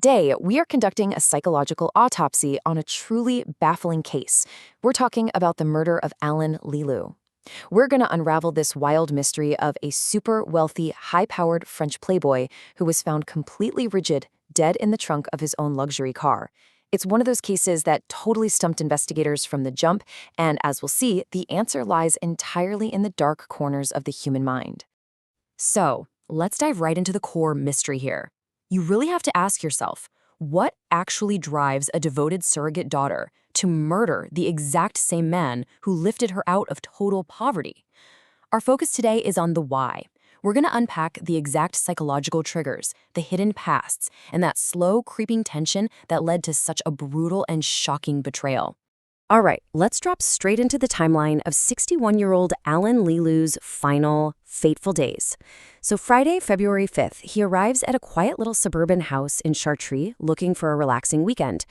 Today, we are conducting a psychological autopsy on a truly baffling case. We're talking about the murder of Alan Lilu. We're going to unravel this wild mystery of a super wealthy, high-powered French playboy who was found completely rigid, dead in the trunk of his own luxury car. It's one of those cases that totally stumped investigators from the jump, and as we'll see, the answer lies entirely in the dark corners of the human mind. So, let's dive right into the core mystery here. You really have to ask yourself, what actually drives a devoted surrogate daughter to murder the exact same man who lifted her out of total poverty? Our focus today is on the why. We're going to unpack the exact psychological triggers, the hidden pasts, and that slow, creeping tension that led to such a brutal and shocking betrayal. All right, let's drop straight into the timeline of 61-year-old Alan Lilu's final, fateful days. So Friday, February 5th, he arrives at a quiet little suburban house in Chartres looking for a relaxing weekend.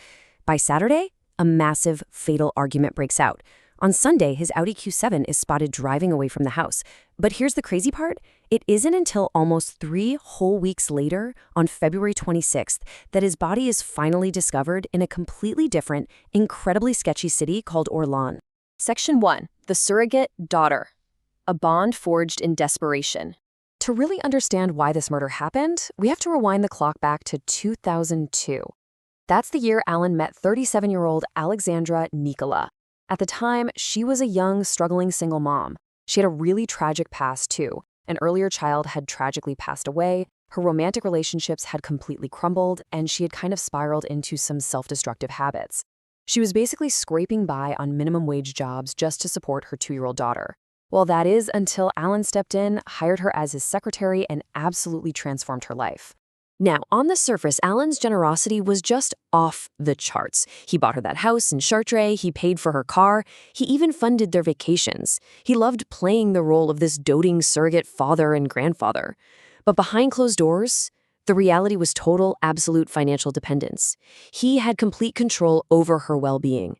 By Saturday, a massive, fatal argument breaks out. On Sunday, his Audi Q7 is spotted driving away from the house. But here's the crazy part. It isn't until almost 3 whole weeks later, on February 26th, that his body is finally discovered in a completely different, incredibly sketchy city called Orléans. Section 1. The Surrogate Daughter. A bond forged in desperation. To really understand why this murder happened, we have to rewind the clock back to 2002. That's the year Alan met 37-year-old Alexandra Nicola. At the time, she was a young, struggling single mom. She had a really tragic past, too. An earlier child had tragically passed away, her romantic relationships had completely crumbled, and she had kind of spiraled into some self-destructive habits. She was basically scraping by on minimum wage jobs just to support her 2-year-old daughter. Well, that is until Alan stepped in, hired her as his secretary, and absolutely transformed her life. Now, on the surface, Alan's generosity was just off the charts. He bought her that house in Chartres, he paid for her car, he even funded their vacations. He loved playing the role of this doting surrogate father and grandfather. But behind closed doors, the reality was total, absolute financial dependence. He had complete control over her well-being.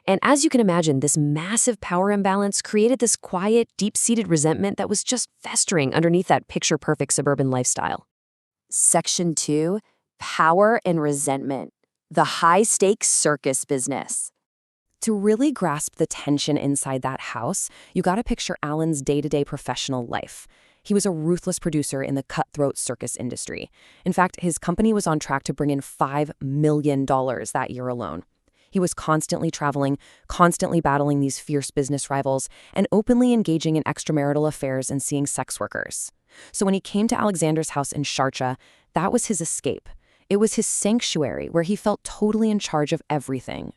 And as you can imagine, this massive power imbalance created this quiet, deep-seated resentment that was just festering underneath that picture-perfect suburban lifestyle. Section 2, Power and Resentment, the high-stakes circus business. To really grasp the tension inside that house, you gotta picture Alan's day-to-day professional life. He was a ruthless producer in the cutthroat circus industry. In fact, his company was on track to bring in $5 million that year alone. He was constantly traveling, constantly battling these fierce business rivals, and openly engaging in extramarital affairs and seeing sex workers. So when he came to Alexandra's house in Chartres, that was his escape. It was his sanctuary where he felt totally in charge of everything.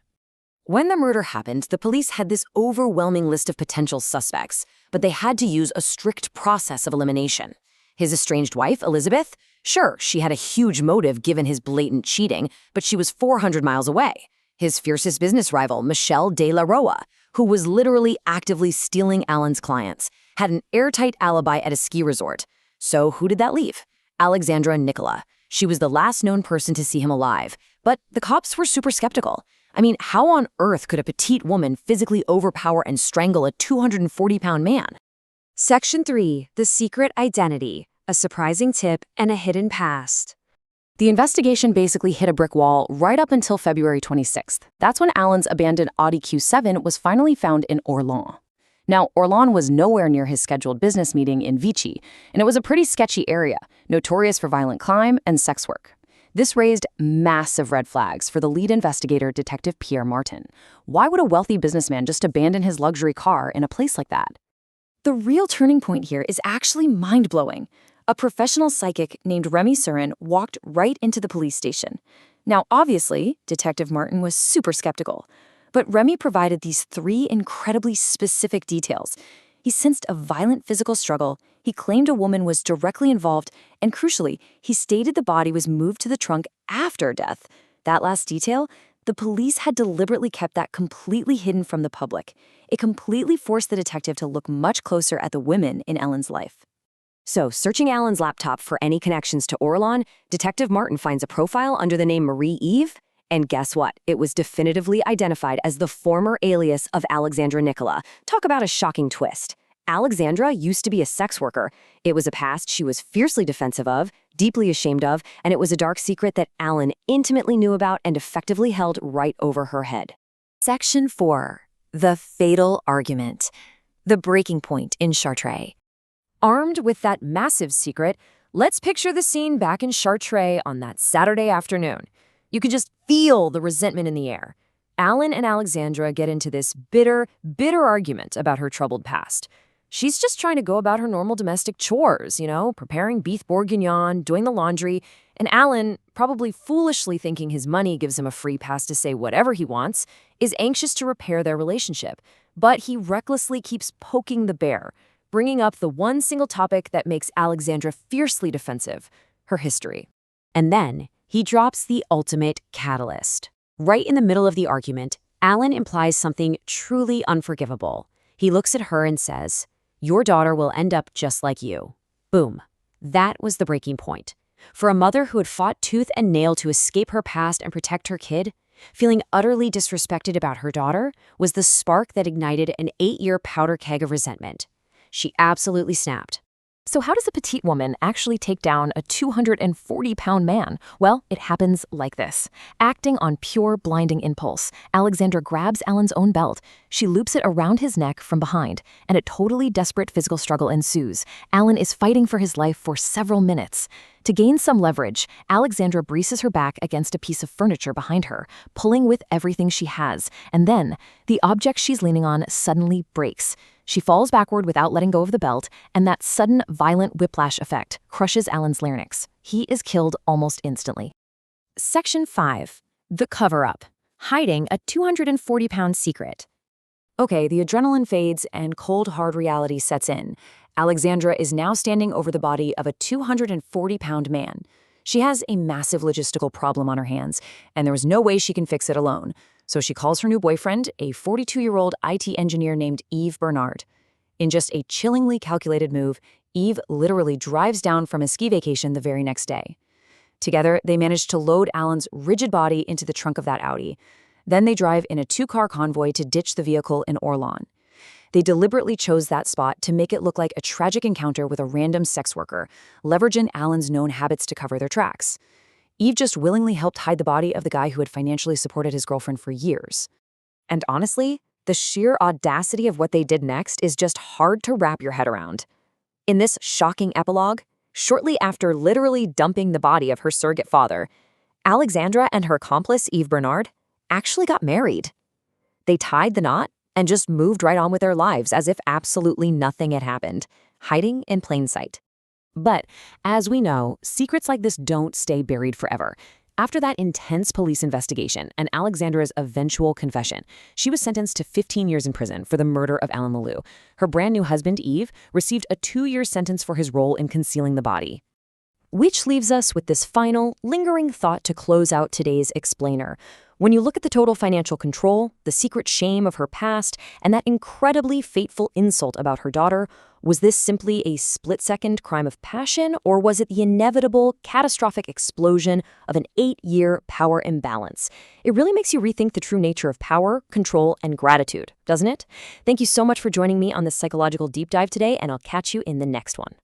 When the murder happened, the police had this overwhelming list of potential suspects, but they had to use a strict process of elimination. His estranged wife, Elizabeth? Sure, she had a huge motive given his blatant cheating, but she was 400 miles away. His fiercest business rival, Michelle de la Roa, who was literally actively stealing Alan's clients, had an airtight alibi at a ski resort. So who did that leave? Alexandra Nicola. She was the last known person to see him alive, but the cops were super skeptical. I mean, how on earth could a petite woman physically overpower and strangle a 240-pound man? Section 3. The Secret Identity, a surprising tip and a hidden past. The investigation basically hit a brick wall right up until February 26th. That's when Alan's abandoned Audi Q7 was finally found in Orléans. Now, Orléans was nowhere near his scheduled business meeting in Vichy, and it was a pretty sketchy area, notorious for violent crime and sex work. This raised massive red flags for the lead investigator, Detective Pierre Martin. Why would a wealthy businessman just abandon his luxury car in a place like that? The real turning point here is actually mind-blowing. A professional psychic named Remy Surin walked right into the police station. Now, obviously, Detective Martin was super skeptical, but Remy provided these 3 incredibly specific details. He sensed a violent physical struggle, he claimed a woman was directly involved, and crucially, he stated the body was moved to the trunk after death. That last detail, the police had deliberately kept that completely hidden from the public. It completely forced the detective to look much closer at the women in Ellen's life. So, searching Alan's laptop for any connections to Orléans, Detective Martin finds a profile under the name Marie-Eve, and guess what? It was definitively identified as the former alias of Alexandra Nicola. Talk about a shocking twist. Alexandra used to be a sex worker. It was a past she was fiercely defensive of, deeply ashamed of, and it was a dark secret that Alan intimately knew about and effectively held right over her head. Section 4. The Fatal Argument. The breaking point in Chartres. Armed with that massive secret, let's picture the scene back in Chartres on that Saturday afternoon. You can just feel the resentment in the air. Alan and Alexandra get into this bitter argument about her troubled past. She's just trying to go about her normal domestic chores, preparing beef bourguignon, doing the laundry, and Alan, probably foolishly thinking his money gives him a free pass to say whatever he wants, is anxious to repair their relationship. But he recklessly keeps poking the bear, bringing up the one single topic that makes Alexandra fiercely defensive, her history. And then he drops the ultimate catalyst. Right in the middle of the argument, Alan implies something truly unforgivable. He looks at her and says, "Your daughter will end up just like you." Boom. That was the breaking point. For a mother who had fought tooth and nail to escape her past and protect her kid, feeling utterly disrespected about her daughter was the spark that ignited an 8-year powder keg of resentment. She absolutely snapped. So how does a petite woman actually take down a 240-pound man? Well, it happens like this. Acting on pure, blinding impulse, Alexandra grabs Alan's own belt. She loops it around his neck from behind, and a totally desperate physical struggle ensues. Alan is fighting for his life for several minutes. To gain some leverage, Alexandra braces her back against a piece of furniture behind her, pulling with everything she has. And then, the object she's leaning on suddenly breaks. She falls backward without letting go of the belt, and that sudden, violent whiplash effect crushes Alan's larynx. He is killed almost instantly. Section 5. The Cover-Up. Hiding a 240-pound secret. Okay, the adrenaline fades and cold, hard reality sets in. Alexandra is now standing over the body of a 240-pound man. She has a massive logistical problem on her hands, and there is no way she can fix it alone. So she calls her new boyfriend, a 42-year-old IT engineer named Yves Bernard. In just a chillingly calculated move, Yves literally drives down from a ski vacation the very next day. Together, they manage to load Alan's rigid body into the trunk of that Audi. Then they drive in a 2-car convoy to ditch the vehicle in Orléans. They deliberately chose that spot to make it look like a tragic encounter with a random sex worker, leveraging Alan's known habits to cover their tracks. Yves just willingly helped hide the body of the guy who had financially supported his girlfriend for years. And honestly, the sheer audacity of what they did next is just hard to wrap your head around. In this shocking epilogue, shortly after literally dumping the body of her surrogate father, Alexandra and her accomplice, Yves Bernard, actually got married. They tied the knot and just moved right on with their lives as if absolutely nothing had happened, hiding in plain sight. But, as we know, secrets like this don't stay buried forever. After that intense police investigation and Alexandra's eventual confession, she was sentenced to 15 years in prison for the murder of Alan Leloup. Her brand new husband, Yves, received a 2-year sentence for his role in concealing the body. Which leaves us with this final, lingering thought to close out today's explainer. When you look at the total financial control, the secret shame of her past, and that incredibly fateful insult about her daughter, was this simply a split-second crime of passion, or was it the inevitable, catastrophic explosion of an 8-year power imbalance? It really makes you rethink the true nature of power, control, and gratitude, doesn't it? Thank you so much for joining me on this psychological deep dive today, and I'll catch you in the next one.